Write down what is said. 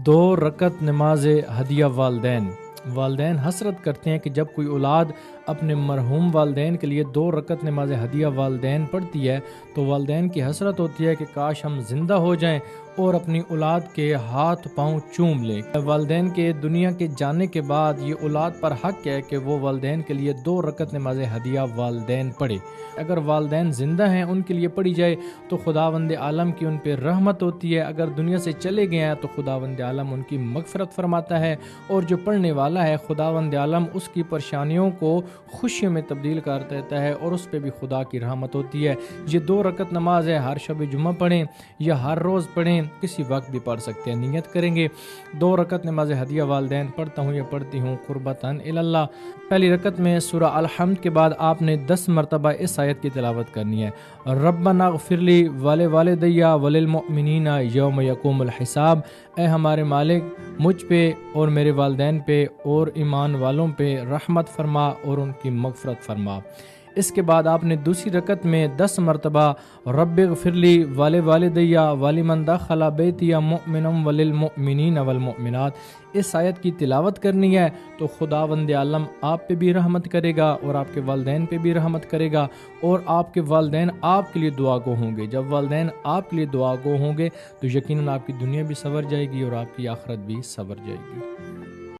دو رکعت نماز ہدیہ والدین۔ والدین حسرت کرتے ہیں کہ جب کوئی اولاد اپنے مرحوم والدین کے لیے 2 رکعت نماز ہدیہ والدین پڑھتی ہے تو والدین کی حسرت ہوتی ہے کہ کاش ہم زندہ ہو جائیں اور اپنی اولاد کے ہاتھ پاؤں چوم لیں۔ والدین کے دنیا کے جانے کے بعد یہ اولاد پر حق ہے کہ وہ والدین کے لیے 2 رکعت نماز ہدیہ والدین پڑھے۔ اگر والدین زندہ ہیں ان کے لیے پڑھی جائے تو خداوند عالم کی ان پہ رحمت ہوتی ہے، اگر دنیا سے چلے گئے ہیں تو خداوند عالم ان کی مغفرت فرماتا ہے، اور جو پڑھنے والا ہے خداوند عالم اس کی پریشانیوں کو خوشیوں میں تبدیل کر دیتا ہے، اور اس پہ بھی خدا کی رحمت ہوتی ہے۔ یہ 2 رکعت نماز ہے، ہر شب جمعہ پڑھیں یا ہر روز پڑھیں، کسی وقت بھی پڑھ سکتے ہیں۔ نیت کریں گے 2 رکعت نماز ہدیہ والدین پڑھتا ہوں یا پڑھتی ہوں قربتاً اللہ۔ پہلی رکعت میں سورہ الحمد کے بعد آپ نے 10 مرتبہ اس آیت کی تلاوت کرنی ہے، ربنا اغفر لی ولوالدی وللمؤمنین یوم یقوم الحساب۔ اے ہمارے مالک، مجھ پہ اور میرے والدین پہ اور ایمان والوں پہ رحمت فرما اور ان کی مغفرت فرما۔ اس کے بعد آپ نے دوسری رکعت میں 10 مرتبہ رب اغفر لی ولوالدی ولمن دخل بیتی مؤمنا وللمؤمنین والمؤمنات اس آیت کی تلاوت کرنی ہے، تو خداوند عالم آپ پہ بھی رحمت کرے گا اور آپ کے والدین پہ بھی رحمت کرے گا، اور آپ کے والدین آپ کے لیے دعا گو ہوں گے۔ جب والدین آپ کے لیے دعا گو ہوں گے تو یقیناً آپ کی دنیا بھی سنور جائے گی اور آپ کی آخرت بھی سنور جائے گی۔